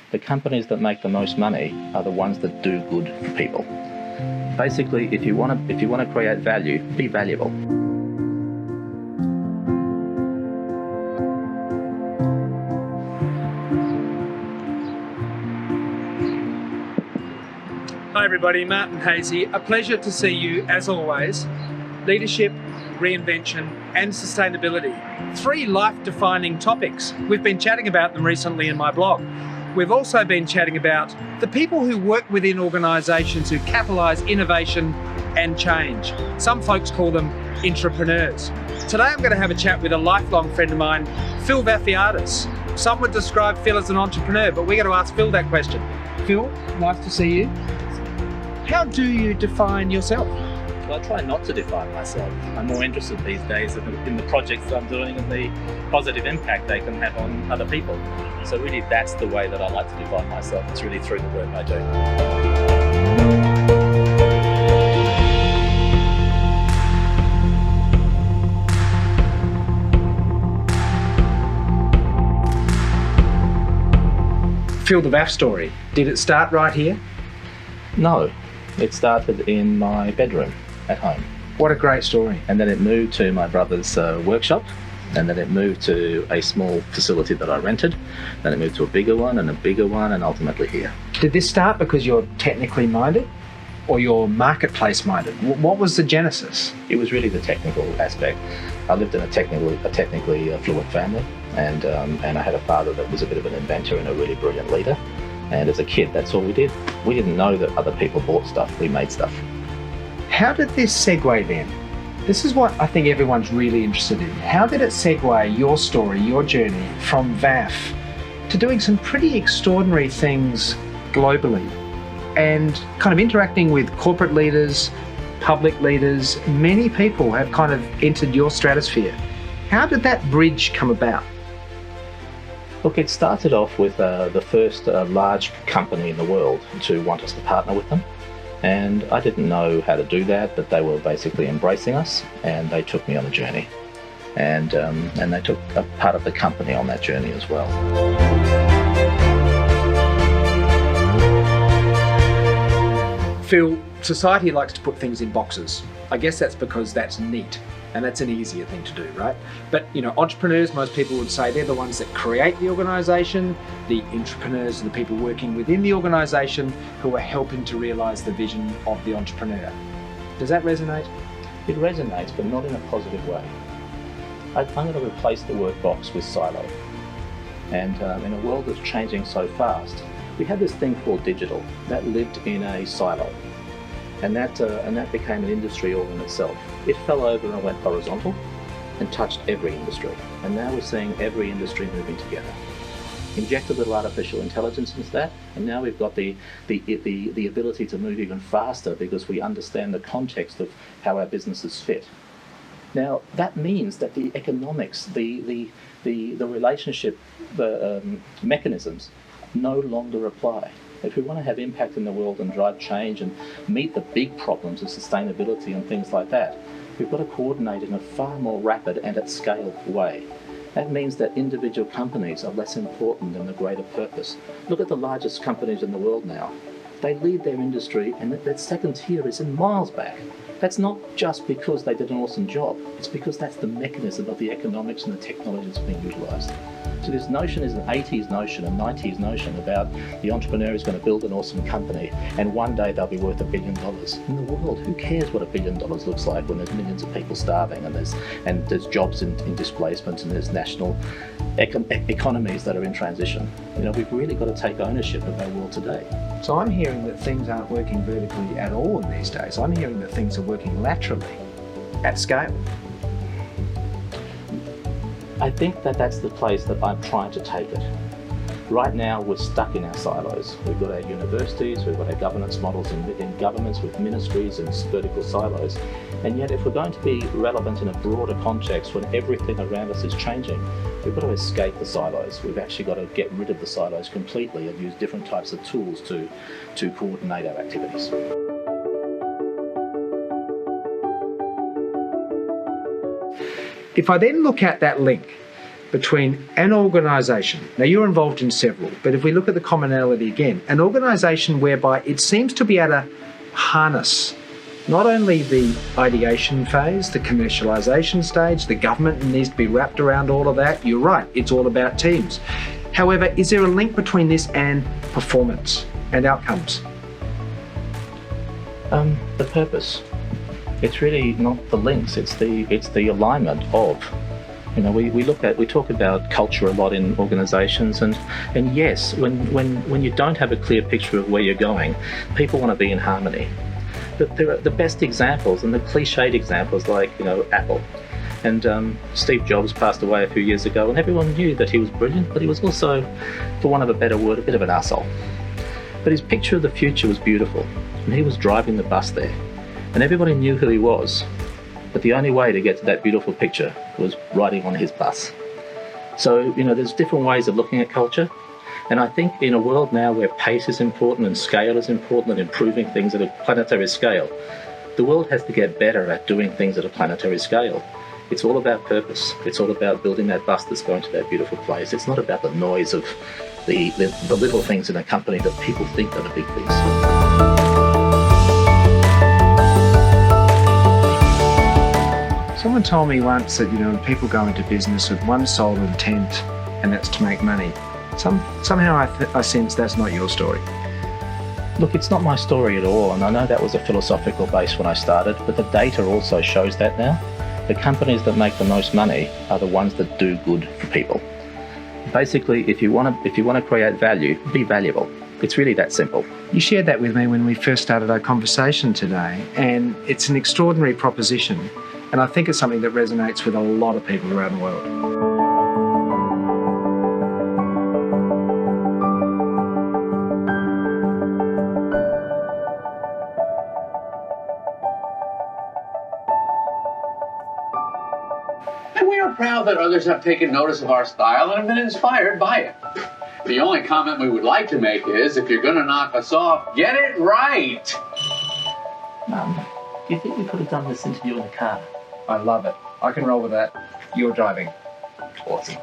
The companies that make the most money are the ones that do good for people. Basically, if you want to create value, be valuable. Hi everybody, Martin Hazy. A pleasure to see you as always. Leadership, reinvention and sustainability. 3 life-defining topics. We've been chatting about them recently in my blog. We've also been chatting about the people who work within organisations who catalyse innovation and change. Some folks call them intrapreneurs. Today I'm going to have a chat with a lifelong friend of mine, Phil Vafiadis. Some would describe Phil as an entrepreneur, but we're going to ask Phil that question. Phil, nice to see you. How do you define yourself? Well, I try not to define myself. I'm more interested these days in the projects that I'm doing and the positive impact they can have on other people. So really that's the way that I like to define myself. It's really through the work I do. Phil, the VAF story, did it start right here? No, it started in my bedroom at home. What a great story. And then it moved to my brother's workshop, and then it moved to a small facility that I rented. Then it moved to a bigger one, and ultimately here. Did this start because you're technically minded or you're marketplace minded? What was the genesis? It was really the technical aspect. I lived in a technically fluent family, and I had a father that was a bit of an inventor and a really brilliant leader. And as a kid, that's all we did. We didn't know that other people bought stuff, we made stuff. How did this segue then? This is what I think everyone's really interested in. How did it segue your story, your journey from VAF to doing some pretty extraordinary things globally and kind of interacting with corporate leaders, public leaders? Many people have kind of entered your stratosphere. How did that bridge come about? Look, it started off with the first large company in the world to want us to partner with them. And I didn't know how to do that, but they were basically embracing us, and they took me on a journey. And they took a part of the company on that journey as well. Phil, society likes to put things in boxes. I guess that's because that's neat and that's an easier thing to do, right? But entrepreneurs, most people would say they're the ones that create the organisation. The intrapreneurs are the people working within the organisation who are helping to realise the vision of the entrepreneur. Does that resonate? It resonates, but not in a positive way. I'm going to replace the word box with silo. And in a world that's changing so fast, we had this thing called digital that lived in a silo. And that became an industry all in itself. It fell over and went horizontal and touched every industry. And now we're seeing every industry moving together. Inject a little artificial intelligence into that, and now we've got the ability to move even faster because we understand the context of how our businesses fit. Now that means that the economics, the relationship, the mechanisms no longer apply. If we want to have impact in the world and drive change and meet the big problems of sustainability and things like that, we've got to coordinate in a far more rapid and at scale way. That means that individual companies are less important than the greater purpose. Look at the largest companies in the world now. They lead their industry, and that second tier is in miles back. That's not just because they did an awesome job. It's because that's the mechanism of the economics and the technology that's being utilised. So this notion is an 80s notion, a 90s notion about the entrepreneur is going to build an awesome company and one day they'll be worth $1 billion. In the world, who cares what $1 billion looks like when there's millions of people starving and there's jobs in displacement and there's national economies that are in transition. We've really got to take ownership of our world today. So I'm hearing that things aren't working vertically at all in these days. I'm hearing that things are working laterally at scale. I think that's the place that I'm trying to take it. Right now, we're stuck in our silos. We've got our universities, we've got our governance models in governments with ministries and vertical silos. And yet, if we're going to be relevant in a broader context when everything around us is changing, we've got to escape the silos. We've actually got to get rid of the silos completely and use different types of tools to coordinate our activities. If I then look at that link between an organisation. Now, you're involved in several, but if we look at the commonality again, an organisation whereby it seems to be able to harness not only the ideation phase, the commercialisation stage, the government needs to be wrapped around all of that. You're right, it's all about teams. However, is there a link between this and performance and outcomes? The purpose. It's really not the links, it's the alignment of. You know, we talk about culture a lot in organisations, and yes, when you don't have a clear picture of where you're going, people want to be in harmony. But there are the best examples and the cliched examples, like, you know, Apple. And Steve Jobs passed away a few years ago, and everyone knew that he was brilliant, but he was also, for want of a better word, a bit of an arsehole. But his picture of the future was beautiful, and he was driving the bus there, and everybody knew who he was. But the only way to get to that beautiful picture was riding on his bus. So, you know, there's different ways of looking at culture. And I think in a world now where pace is important and scale is important and improving things at a planetary scale, the world has to get better at doing things at a planetary scale. It's all about purpose. It's all about building that bus that's going to that beautiful place. It's not about the noise of the little things in a company that people think are the big things. Someone told me once that, you know, people go into business with one sole intent, and that's to make money. Somehow I sense that's not your story. Look, it's not my story at all, and I know that was a philosophical base when I started, but the data also shows that now. The companies that make the most money are the ones that do good for people. Basically, if you want to create value, be valuable. It's really that simple. You shared that with me when we first started our conversation today, and it's an extraordinary proposition, and I think it's something that resonates with a lot of people around the world. And we are proud that others have taken notice of our style and have been inspired by it. The only comment we would like to make is, if you're going to knock us off, get it right. Mum, do you think we could have done this interview in the car? I love it. I can roll with that. You're driving. Awesome.